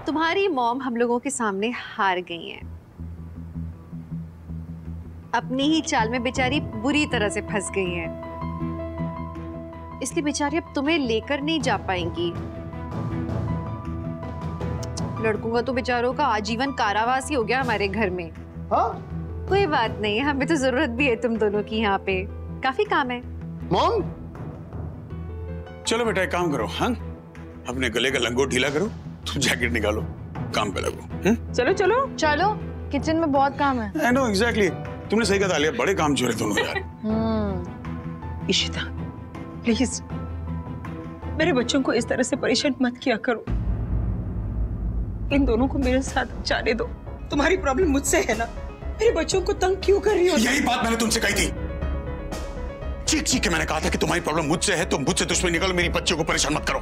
तुम्हारी मॉम हम लोगों के सामने हार गई हैं। अपनी ही चाल में बेचारी बुरी तरह से फंस गई हैं। इसलिए बेचारी अब तुम्हें लेकर नहीं जा पाएंगी। लड़कों का तो बेचारों का आजीवन कारावास ही हो गया हमारे घर में। हाँ? कोई बात नहीं, हमें तो जरूरत भी है तुम दोनों की यहाँ पे, काफी काम है। मॉम, चलो बेटा एक काम करो, हाँ अपने गले का लंगोट ढीला करो, तुम जैकेट निकालो, काम पे लगो। चलो चलो चलो, किचन में बहुत काम है। I know exactly, तुमने सही कहा, बड़े काम चोरे दोनों यार। इशिता प्लीज मेरे बच्चों को इस तरह से परेशान मत किया करो। इन दोनों को मेरे साथ जाने दो। तुम्हारी प्रॉब्लम मुझसे है ना, मेरे बच्चों को तंग क्यों कर रही हो? यही बात मैंने तुमसे कही थी, चीख चीख के मैंने कहा था कि तुम्हारी प्रॉब्लम मुझसे है, तुम मुझसे दुश्मनी निकालो, मेरी बच्चों को परेशान मत करो।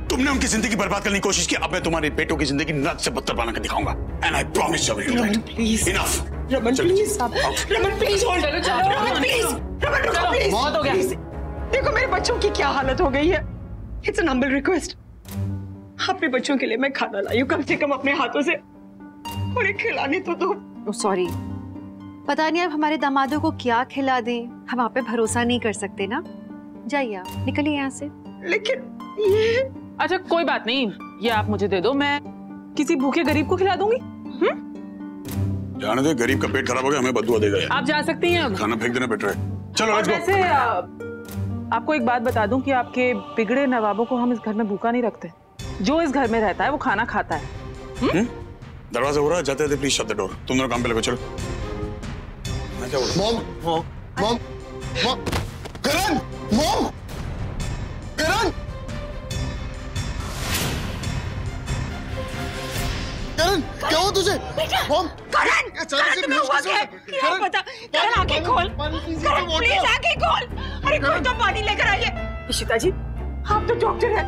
तुमने उनकी जिंदगी बर्बाद करने की कोशिश की, अब मैं तुम्हारे बेटों की जिंदगी नर्क से बदतर बना कर दिखाऊंगा। And I promise you will do that. Please enough. Raman please, Raman please hold. चलो चलो रमन प्लीज, रमन रुको प्लीज, बहुत हो गया। देखो मेरे बच्चों की क्या हालत हो गई है। इट्स एन हम्बल रिक्वेस्ट, अपने बच्चों के लिए मैं खाना लाई हूं, कम से कम अपने हाथों से उन्हें खिलाने तो दो। सॉरी, पता नहीं अब हमारे दामादों को क्या खिला दें, हम आप पे भरोसा नहीं कर सकते ना। जाइए आप, निकलिए यहाँ से। लेकिन ये अच्छा कोई बात नहीं, ये आप मुझे दे दो, मैं किसी भूखे गरीब को खिला दूंगी। जाने दे, गरीब का पेट खराब हो गया, हमें बदुआ देगा यार। आप जा सकती हैं अब। खाना फेंक देना बेटर है। चलो लेट्स गो। वैसे आपको एक बात बता दूं कि आपके बिगड़े नवाबों को हम इस घर में भूखा नहीं रखते। जो इस घर में रहता है वो खाना खाता है। दरवाजा हो रहा है, जाते थे प्लीज शट द डोर। तुम दोनों काम पे लगो, चलो। मैं क्या बोल रहा हूं? मॉम, करण, मॉम, करण, करण, क्या हुआ तुझे? मॉम, करण, करण तुम्हें हुआ क्या? क्या पता? करण आंखें खोल, करण प्लीज आंखें खोल। अरे कोई तो पानी लेकर आइए। इशिता जी, आप तो डॉक्टर हैं,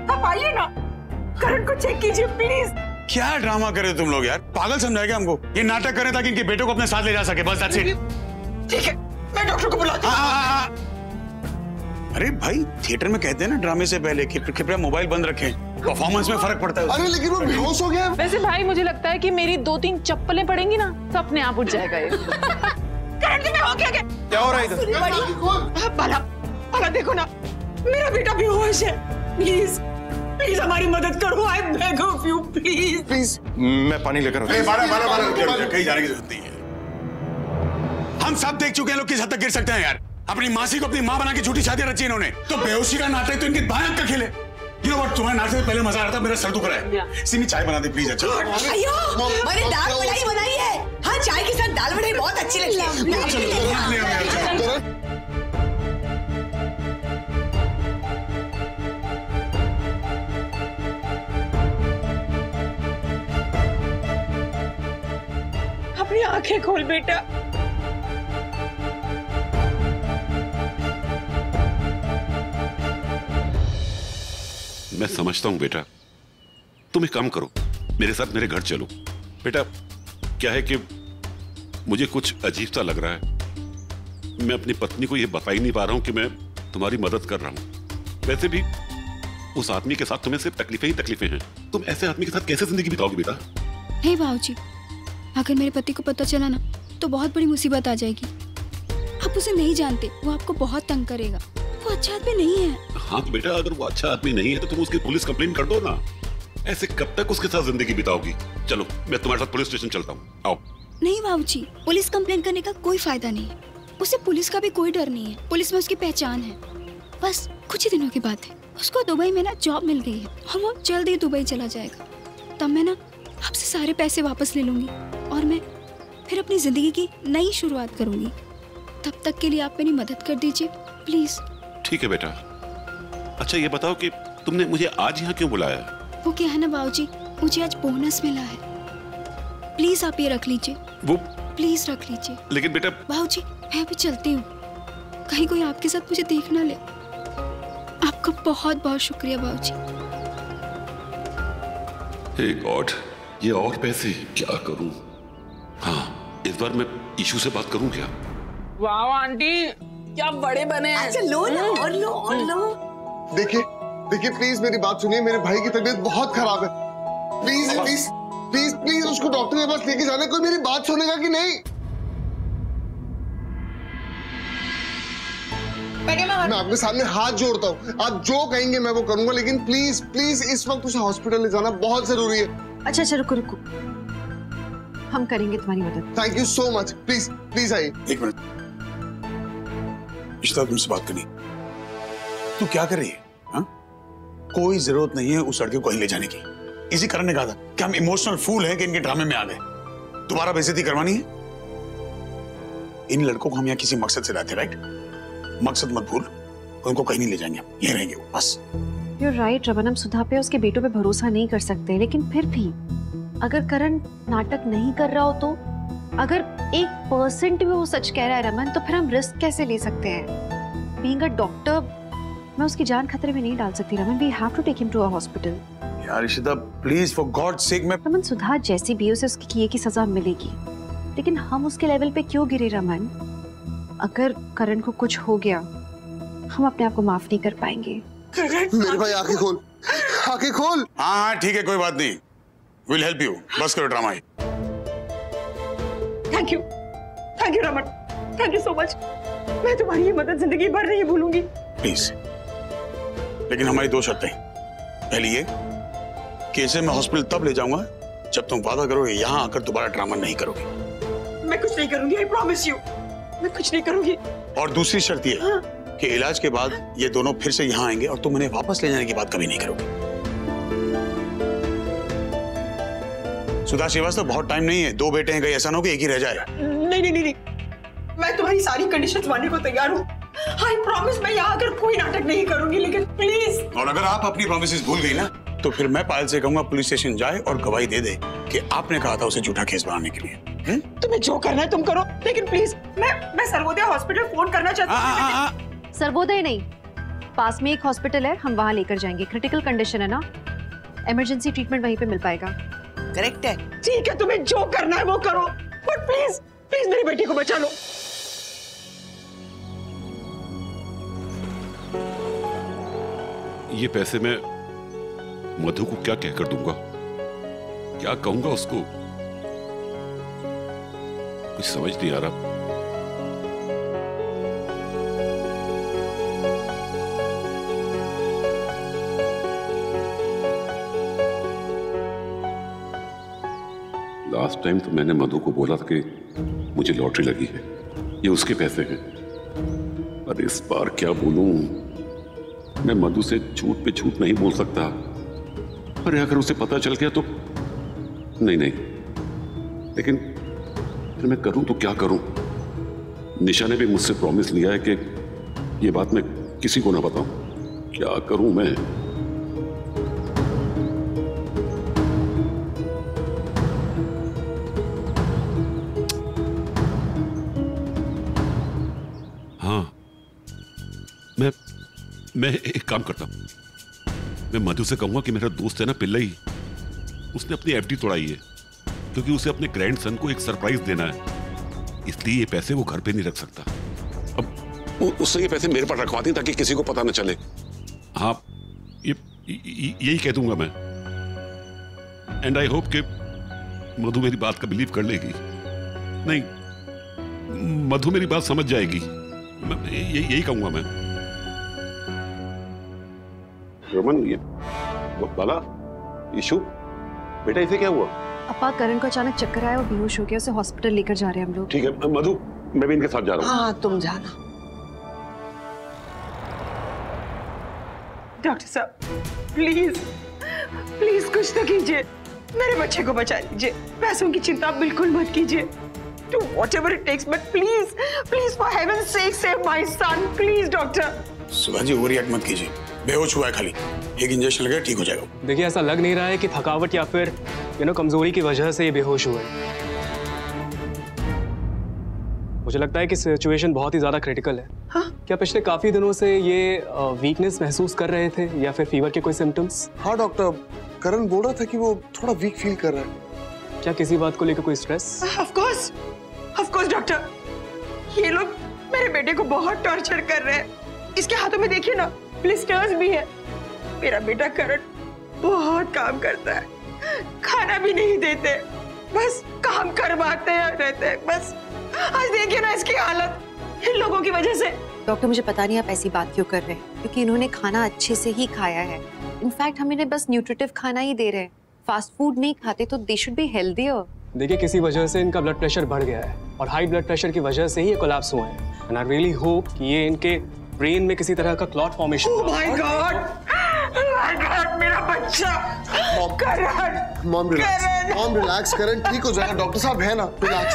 आप आइए ना, करण को चेक कीजिए प्लीज। क्या ड्रामा करे तुम लोग यार, पागल समझाएगा हमको? ये नाटक करें ताकि इनके बेटों को अपने साथ ले जा सके, बस दैट्स इट। ठीक है, मैं डॉक्टर को बुलाती हूं। अरे भाई, थिएटर में कहते हैं ना ड्रामे से पहले कि कृपया मोबाइल बंद रखें, परफॉर्मेंस में फर्क पड़ता है। अरे लेकिन वो बेहोश हो गया। वैसे भाई मुझे लगता है कि मेरी 2-3 चप्पलें पड़ेंगी ना तो अपने आप उठ जाएगा ये। करण तुम्हें हो क्या हो रहा है इधर? भला देखो ना, मेरा बेटा बेहोश है। प्लीज प्लीज हमारी मदद करो, I beg of you please. Please, मैं पानी लेकर आता हूं। कहीं जाने की जरूरत नहीं है। हम सब देख चुके हैं लोग किस हद तक गिर सकते हैं यार। अपनी मासी को अपनी माँ बना के झूठी शादी रची इन्होंने, तो बेहोशी का नाटक तो इनके बाएं का खेले। You know what, तुम्हारे नाटक से पहले मजा आ रहा था, मेरा सर दुख रहा है। सिमी चाय बना दे प्लीज। अच्छा अयो, मैंने दाल वड़ाई बनाई है। हाँ, चाय के साथ दाल वड़ाई बहुत अच्छी लगती है। अपनी आंखें खोल बेटा। मैं समझता हूं बेटा, तुम एक काम करो, मेरे साथ मेरे घर चलो। बेटा क्या है कि मुझे कुछ अजीब सा लग रहा है। मैं अपनी पत्नी को यह बता ही नहीं पा रहा हूं कि मैं तुम्हारी मदद कर रहा हूं। वैसे भी उस आदमी के साथ तुम्हें सिर्फ तकलीफें ही तकलीफें हैं। तुम ऐसे आदमी के साथ कैसे जिंदगी बिताओगे बेटा? नहीं बाबूजी, अगर मेरे पति को पता चला ना तो बहुत बड़ी मुसीबत आ जाएगी। आप उसे नहीं जानते, वो आपको बहुत तंग करेगा। वो अच्छा आदमी नहीं है। हाँ तो बेटा, अगर वो अच्छा आदमी नहीं है तो तुम उसकी पुलिस कंप्लेंट कर दो ना। ऐसे कब तक उसके साथ जिंदगी बिताओगी? चलो मैं तुम्हारे साथ पुलिस स्टेशन चलता हूँ, आओ। नहीं बाबूजी, पुलिस कंप्लेंट करने का कोई फायदा नहीं है। उसे पुलिस का भी कोई डर नहीं है। पुलिस में उसकी पहचान है। बस कुछ ही दिनों की बात है, उसको दुबई में ना जॉब मिल गई है और वो जल्द ही दुबई चला जाएगा। तब मैं ना आपसे सारे पैसे वापस ले लूंगी और मैं फिर अपनी जिंदगी की नई शुरुआत करूंगी। तब तक के लिए आप मेरी मदद कर दीजिए प्लीज। ठीक है बेटा। अच्छा ये बताओ कि तुमने मुझे आज यहाँ क्यों बुलाया? वो क्या है ना बाबूजी, मुझे आज बोनस मिला है। प्लीज आप ये रख लीजिए। वो प्लीज रख लीजिए। लेकिन बेटा बाबूजी, मैं अभी चलती हूँ, कहीं कोई आपके साथ मुझे देख ना ले। आपका बहुत बहुत शुक्रिया बाबूजी। हे गॉड, ये और पैसे क्या करूं? हाँ, इस बार मैं ईशू से बात करूं क्या? वाह आंटी, क्या बड़े बने हैं। अच्छा लो ना, और लो और लो। देखिए प्लीज मेरी बात सुनिए, मेरे भाई की तबीयत बहुत खराब है। प्लीज प्लीज प्लीज प्लीज उसको डॉक्टर के पास लेके जाना। कोई मेरी बात सुनेगा कि नहीं? मैं आपके सामने हाथ जोड़ता हूँ, आप जो कहेंगे मैं वो करूंगा, लेकिन प्लीज प्लीज इस वक्त उसे हॉस्पिटल ले जाना बहुत जरूरी है। अच्छा अच्छा रुको रुको, हम करेंगे तुम्हारी मदद। Thank you so much. Please please आइए। एक मिनट, इशिता तुमसे बात करनी। तू क्या कर रही है? हाँ? कोई जरूरत नहीं है उस लड़के को कहीं ले जाने की। इसी कारण ने कहा था कि हम इमोशनल फूल हैं कि इनके ड्रामे में आ गए। दोबारा बेइज्जती करवानी है? इन लड़कों को हम यहाँ किसी मकसद से लाते, राइट? मकसद मत भूल, उनको कहीं नहीं ले जाएंगे, हम यहीं रहेंगे बस। You're right, रमन, हम सुधा पे उसके बेटों पे भरोसा नहीं कर सकते, लेकिन फिर भी अगर करण नाटक नहीं कर रहा हो तो, अगर 1% भी वो सच कह रहा है रमन, तो फिर हम रिस्क कैसे ले सकते हैं? Being a doctor, मैं उसकी जान खतरे में नहीं डाल सकती Raman. We have to take him to a hospital. यार Ishita please for God sake, मैं रमन सुधा जैसी भी उसे उसकी किए की सजा मिलेगी, लेकिन हम उसके लेवल पे क्यों गिरे रमन? अगर करण को कुछ हो गया, हम अपने आप को माफ नहीं कर पाएंगे। मेरे भाई आंखें खोल, आंखें खोल। हाँ ठीक है, कोई बात नहीं, विल हेल्प यू। बस करो drama. Thank you Raman, thank you so much. मैं तुम्हारी ये मदद जिंदगी भर नहीं भूलूंगी। प्लीज, लेकिन हमारी 2 शर्तें। पहली ये कि इसे मैं हॉस्पिटल तब ले जाऊंगा जब तुम वादा करोगे यहाँ आकर दोबारा ड्रामा नहीं करोगे। मैं कुछ नहीं करूंगी, आई प्रॉमिस यू, मैं कुछ नहीं करूंगी। और दूसरी शर्त ये कि इलाज के बाद ये दोनों फिर से यहाँ आएंगे और तुम उन्हें वापस ले जाने की बात कभी नहीं करोगे। सुधा श्रीवास्तव, बहुत टाइम नहीं है, 2 बेटे हैं, कहीं ऐसा ना हो कि एक ही रह जाए। नहीं, मैं तुम्हारी सारी कंडीशंस मानने को तैयार हूँ। आई प्रॉमिस मैं यहाँ आकर कोई नाटक नहीं करूंगी, लेकिन प्लीज। और अगर आप अपनी प्रॉमिसेस भूल गई ना, तो फिर मैं पायल से कहूंगा पुलिस स्टेशन जाए और गवाही दे दे कि आपने कहा था उसे झूठा केस बनाने के लिए। तुम्हें जो करना है तुम करो, लेकिन प्लीज मैं सर्वोदय हॉस्पिटल फोन करना चाहती हूँ। सर्वोदय नहीं, पास में एक हॉस्पिटल है, हम वहाँ लेकर जाएंगे। क्रिटिकल कंडीशन है ना, इमरजेंसी ट्रीटमेंट वहीं पे मिल पाएगा। करेक्ट है। ठीक है, तुम्हें जो करना है वो करो, बट प्लीज प्लीज मेरी बेटी को बचा लो। ये पैसे मैं मधु को क्या कहकर दूंगा, क्या कहूंगा उसको, कुछ समझ नहीं आ रहा। लास्ट टाइम तो मैंने मधु को बोला था कि मुझे लॉटरी लगी है, ये उसके पैसे हैं। पर इस बार क्या बोलूं, मैं मधु से झूठ पे झूठ नहीं बोल सकता। अरे अगर उसे पता चल गया तो नहीं, लेकिन फिर मैं करूं तो क्या करूं? निशा ने भी मुझसे प्रॉमिस लिया है कि ये बात मैं किसी को ना बताऊं। क्या करूं मैं? हाँ, मैं एक काम करता हूं, मैं मधु से कहूंगा कि मेरा दोस्त है ना पिल्लई, उसने अपनी एफडी तोड़ाई है क्योंकि उसे अपने ग्रैंडसन को एक सरप्राइज देना है, इसलिए ये पैसे वो घर पे नहीं रख सकता। अब उससे ये पैसे मेरे पर रखवा दें ताकि किसी को पता न चले। हाँ, यही कह दूंगा मैं। एंड आई होप कि मधु मेरी बात का बिलीव कर लेगी। नहीं, मधु मेरी बात समझ जाएगी, यही कहूंगा मैं। रमन, ये बाला, ईशु, बेटा इसे क्या हुआ? अपा, करण को अचानक चक्कर आया और बेहोश हो गया, उसे हॉस्पिटल लेकर जा रहे हैं हम लोग। ठीक है मधु, मैं भी इनके साथ जा रहा हूँ। हाँ तुम जाना। डॉक्टर साहब प्लीज प्लीज कुछ तो कीजिए, मेरे बच्चे को बचा लीजिए। पैसों की चिंता बिल्कुल मत कीजिए। Do whatever it takes, but please for heaven's sake save my son, please doctor. Sudha ji overreact मत कीजिए, बेहोश हुआ है खाली, एक इंजेक्शन लगे ठीक हो जाएगा। देखिए ऐसा लग नहीं रहा है कि थकावट या फिर कमजोरी की वजह से ये बेहोश हुए। मुझे लगता है कि सिचुएशन बहुत ही ज्यादा क्रिटिकल है। हाँ? क्या पिछले काफी दिनों से ये वीकनेस महसूस कर रहे थे या फिर फीवर के कोई सिम्टम्स? हाँ डॉक्टर, करण बोल रहा था कि वो थोड़ा वीक फील कर रहा है। क्या किसी बात को लेकर कोई स्ट्रेस? ऑफ कोर्स डॉक्टर, ये लोग मेरे बेटे को बहुत टॉर्चर कर रहे हैं। इसके हाथों में देखिए ना, ब्लिस्टर्स भी है। मेरा बेटा करण बहुत काम करता है, खाना भी नहीं देते, बस काम करवाते रहते। बस आज देखिए ना इसकी हालत इन लोगों की वजह से। डॉक्टर मुझे पता नहीं आप ऐसी बात क्यों कर रहे हैं, क्योंकि इन्होंने खाना अच्छे से ही खाया है। इनफैक्ट हम इन्हें बस न्यूट्रिटिव खाना ही दे रहे हैं, फास्ट फूड नहीं खाते, तो दे शुड बी हेल्दियर। देखिए किसी वजह से इनका ब्लड प्रेशर बढ़ गया है और हाई ब्लड प्रेशर की वजह से ही ये कोलैप्स हुए हैं। एंड आई रियली होप कि ये इनके ब्रेन में किसी तरह का clot formation. Oh my God, मेरा बच्चा। करण, मॉम रिलैक्स करण, ठीक हो जाएगा। डॉक्टर साहब है ना, रिलैक्स,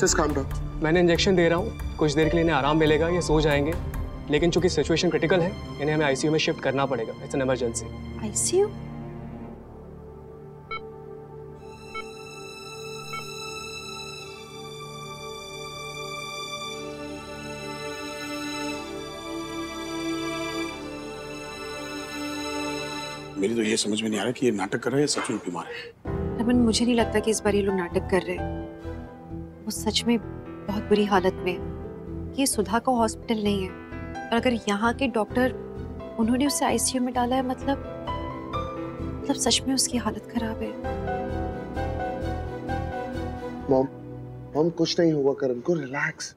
जस्ट काम डाउन। मैंने इंजेक्शन दे रहा हूँ, कुछ देर के लिए इन्हें आराम मिलेगा, ये सो जाएंगे। लेकिन चूंकि सिचुएशन क्रिटिकल है, इन्हें हमें आईसीयू में शिफ्ट करना पड़ेगा। It's an emergency. आईसीयू? मेरी तो ये समझ में नहीं आ रहा कि ये नाटक कर रहे हैं, सच में बीमार है। रमन, मुझे नहीं लगता कि इस बार ये लोग नाटक कर रहे हैं। वो सच में बहुत बुरी हालत में है। ये सुधा का हॉस्पिटल नहीं है, और अगर यहाँ के डॉक्टर उन्होंने उसे आईसीयू में डाला है, मतलब सच में उसकी हालत खराब है। मॉम कुछ नहीं होगा करण को, रिलैक्स।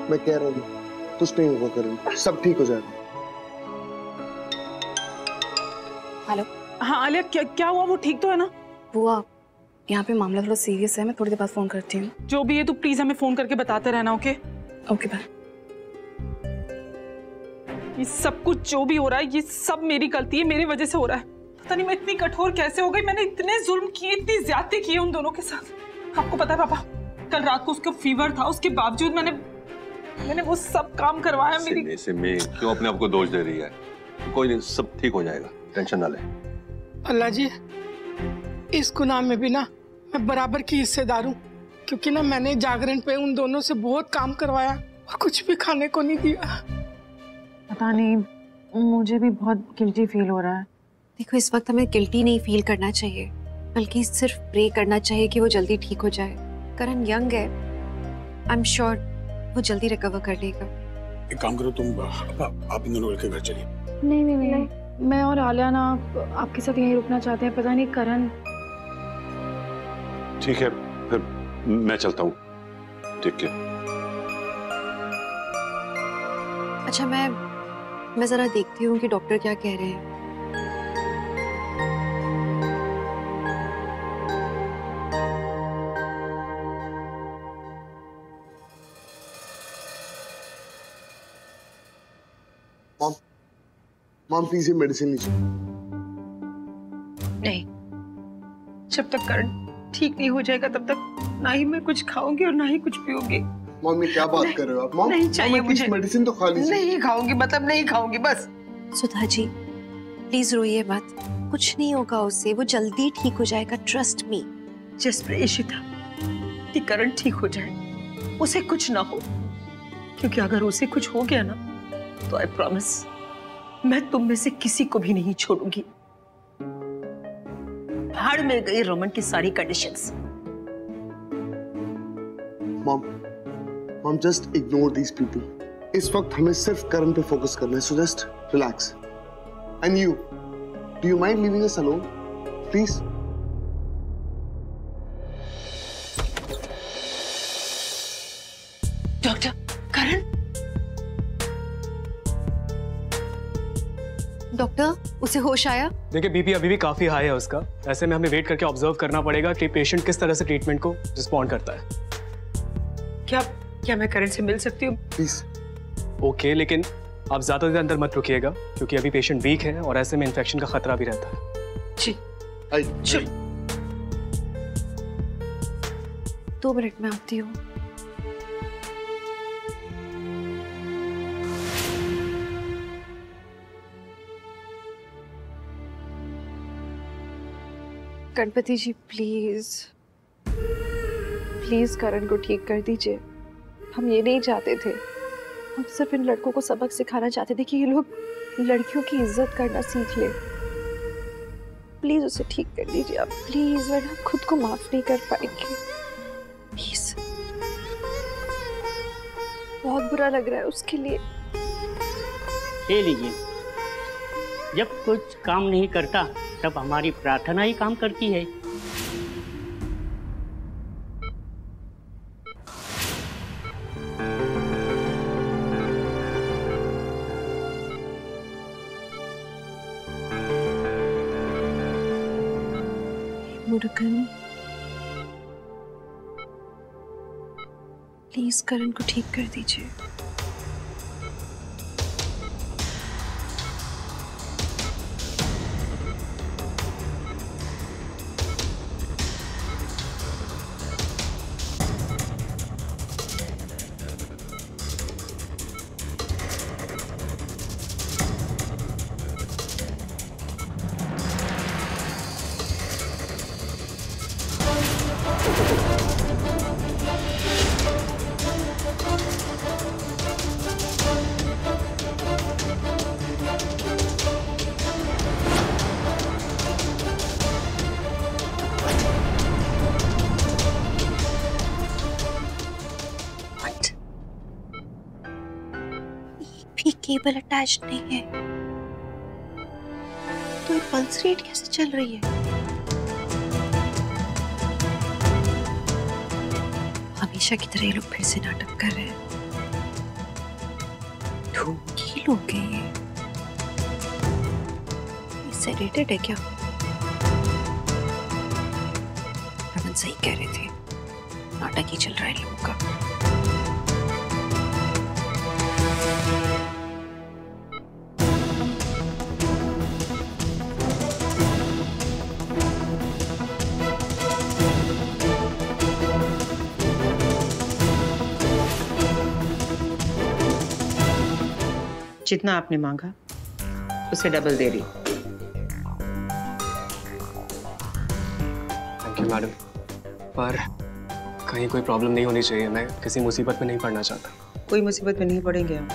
मैं कह रहा हूँ कुछ नहीं होगा करण, सब ठीक हो जाएगा। हेलो। हाँ आलिया, क्या हुआ? वो ठीक तो है ना? बुआ, यहाँ पे मामला थोड़ा सीरियस है, मैं थोड़ी देर बाद फोन करती हूँ। जो भी है तू प्लीज हमें फोन करके बताते रहना। Okay okay bye. ये सब कुछ जो भी हो रहा है, ये सब मेरी गलती है, मेरी वजह से हो रहा है। पता नहीं मैं इतनी कठोर कैसे हो गई। मैंने इतने जुल्म किए, इतनी ज्यादती की है उन दोनों के साथ। आपको पता है पापा, कल रात को उसका फीवर था, उसके बावजूद मैंने वो सब काम करवाया। मेरी ऐसे में क्यों अपने आप को दोष दे रही है? कोई नहीं, सब ठीक हो जाएगा, टेंशन ना ले। अल्लाह जी, इस गुनाह में भी ना मैं बराबर की हिस्सेदार हूँ, क्योंकि ना मैंने जागरण पे उन दोनों से बहुत काम करवाया और कुछ भी खाने को नहीं दिया। पता नहीं, मुझे भी बहुत गिल्टी फील हो रहा है। देखो, इस वक्त हमें गिल्टी नहीं फील करना चाहिए, बल्कि सिर्फ प्रे करना चाहिए कि वो जल्दी ठीक हो जाए। करण यंग है, आई एम श्योर वो जल्दी रिकवर कर लेगा। एक काम करो, तुम आप इन दोनों के घर चलिए। नहीं, मैं और आलिया ना आपके साथ यहीं रुकना चाहते हैं। पता नहीं करण। ठीक है, फिर मैं चलता हूँ। ठीक है। अच्छा, मैं जरा देखती हूँ कि डॉक्टर क्या कह रहे हैं। मॉम प्लीज ये मेडिसिन लीजिए। नहीं, जब तक करण ठीक नहीं हो जाएगा तब तक ना ही मैं कुछ खाऊंगी और ना ही कुछ पीऊंगी। मॉम ये क्या बात कर रहे हो आप? मॉम नहीं चाहिए मुझे मेडिसिन, तो खा लीजिए। नहीं खाऊंगी, मतलब नहीं खाऊंगी बस। सुधा जी प्लीज रोइए मत, कुछ नहीं होगा उससे, वो जल्दी ठीक हो जाएगा, trust me. Just pray Ishita कि करण ठीक हो जाए, उसे कुछ ना हो, क्योंकि अगर उसे कुछ हो गया ना तो आई प्रॉमिस मैं तुम में से किसी को भी नहीं छोड़ूंगी। भाड़ में गई रमन की सारी conditions. Mom just ignore these people. इस वक्त हमें सिर्फ करण पे फोकस करना है, so just relax. And you, do you mind living us alone please? Doctor, Karan. Doctor, उसे होश आया? देखिए बीपी अभी भी काफी हाई है उसका, ऐसे में हमें वेट करके ऑब्जर्व करना पड़ेगा कि पेशेंट किस तरह से ट्रीटमेंट को रिस्पॉन्ड करता है। क्या मैं करण से मिल सकती हूँ प्लीज? ओके, लेकिन आप ज्यादा देर अंदर मत रुकिएगा, क्योंकि अभी पेशेंट वीक है और ऐसे में इन्फेक्शन का खतरा भी रहता है। जी चल। 2 मिनट में आती हूँ। गणपति जी प्लीज करण को ठीक कर दीजिए। हम ये नहीं चाहते थे, हम सिर्फ इन लड़कों को सबक सिखाना चाहते थे कि ये लोग लड़कियों की इज्जत करना सीख ले। प्लीज उसे ठीक कर दीजिए आप, प्लीज, वरना खुद को माफ नहीं कर पाएंगे। प्लीज, बहुत बुरा लग रहा है उसके लिए। ये लीजिए। जब कुछ काम नहीं करता तब हमारी प्रार्थना ही काम करती है। मुरुगन, प्लीज करण को ठीक कर दीजिए। केबल अटैच नहीं है तो ये पल्स रेट कैसे चल रही है? हमेशा की तरह ये लोग फिर से नाटक कर रहे हैं। ढोंगी लोग हैं ये सेडेटेड है क्या? रमन सही कह रहे थे, नाटक ही चल रहा है लोगों का। जितना आपने मांगा उससे डबल दे रही। थैंक यू मैडम, पर कहीं कोई प्रॉब्लम नहीं होनी चाहिए। मैं किसी मुसीबत में नहीं पड़ना चाहता। कोई मुसीबत में नहीं पड़ेंगे हम,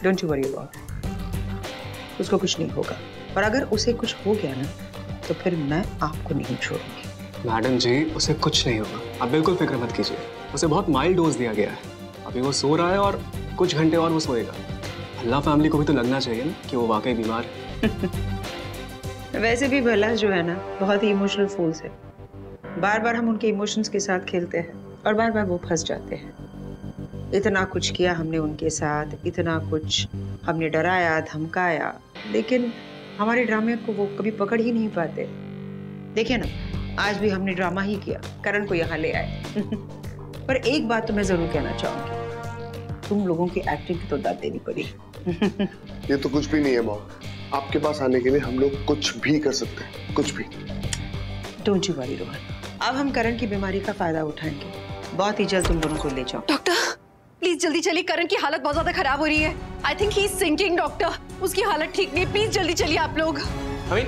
डोंट यू वरी अबाउट। उसको कुछ नहीं होगा, पर अगर उसे कुछ हो गया ना तो फिर मैं आपको नहीं छोड़ूंगी। मैडम जी, उसे कुछ नहीं होगा, आप बिल्कुल फिक्र मत कीजिए। उसे बहुत माइल्ड डोज दिया गया है, अभी वो सो रहा है और कुछ घंटे और वो सोएगा। अल्लाह फैमिली को भी तो लगना चाहिए ना कि वो वाकई बीमार है। वैसे भी भला जो है ना बहुत ही इमोशनल फूल्स है। बार बार हम उनके इमोशंस के साथ खेलते हैं और बार बार वो फंस जाते हैं। इतना कुछ किया हमने उनके साथ, इतना कुछ हमने डराया धमकाया, लेकिन हमारे ड्रामे को वो कभी पकड़ ही नहीं पाते। देखिए ना, आज भी हमने ड्रामा ही किया, करण को यहाँ ले आए। पर एक बात तो मैं जरूर कहना चाहूंगी, तुम लोगों की एक्टिंग की तो दाद देनी पड़ी। ये तो कुछ भी नहीं है माँ, आपके पास आने के लिए हम लोग कुछ भी कर सकते हैं, कुछ भी। डोंट यू वरी रोहन, अब हम करण की बीमारी का फायदा उठाएंगे। बहुत ही जल्द तुम दोनों को ले जाओ। डॉक्टर प्लीज जल्दी चलिए, करण की हालत बहुत ज्यादा खराब हो रही है। I think he is sinking doctor, उसकी हालत ठीक नहीं है। प्लीज जल्दी चलिए आप लोग। अभी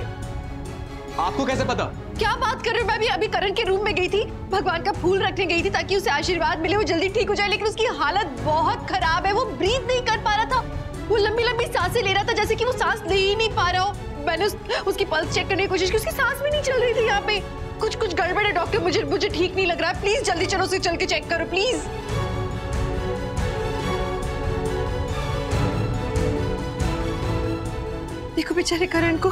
आपको कैसे पता? क्या बात कर रहे हो? मैं भी अभी करण के रूम में गई थी, भगवान का फूल रखने गई थी ताकि उसे आशीर्वाद मिले, वो जल्दी ठीक हो जाए, लेकिन उसकी हालत बहुत खराब है। वो ब्रीथ नहीं कर पा रहा था, वो लंबी लंबी सांसें ले रहा था जैसे कि वो सांस ले ही नहीं पा रहा हो। मैंने उसकी पल्स चेक करने की कोशिश की, उसकी सांस भी नहीं चल रही थी। यहाँ पे कुछ गड़बड़ है डॉक्टर, मुझे ठीक नहीं लग रहा है। प्लीज जल्दी चलो, उसे चल के चेक करो प्लीज। देखो बेचारे करण को।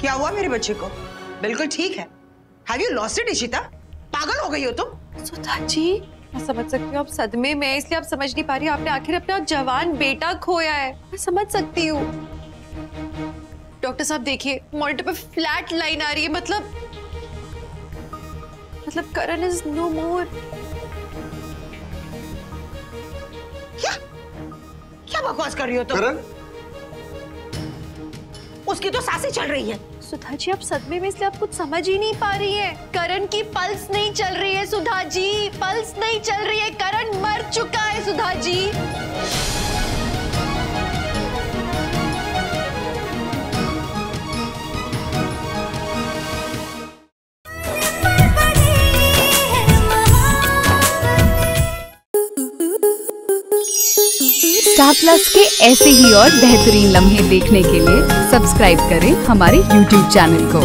क्या हुआ मेरे बच्चे को? बिल्कुल ठीक है। Have you lost it, Ishita? पागल हो गई हो तुम? सुधा जी, मैं समझ सकती हूँ आप सदमे में, इसलिए आप समझ नहीं पा रही। आपने आखिर अपना जवान बेटा खोया है, मैं समझ सकती हूँ। डॉक्टर साहब देखिए, मॉनिटर पे फ्लैट लाइन आ रही है, मतलब करण इज नो मोर। क्या बकवास कर रही हो तुम? करण? उसकी तो सांसें चल रही है। सुधा जी, आप सदमे में, इसलिए आप कुछ समझ ही नहीं पा रही है। करण की पल्स नहीं चल रही है सुधा जी, पल्स नहीं चल रही है। करण मर चुका है सुधा जी। स्टार प्लस के ऐसे ही और बेहतरीन लम्हे देखने के लिए सब्सक्राइब करें हमारे YouTube चैनल को।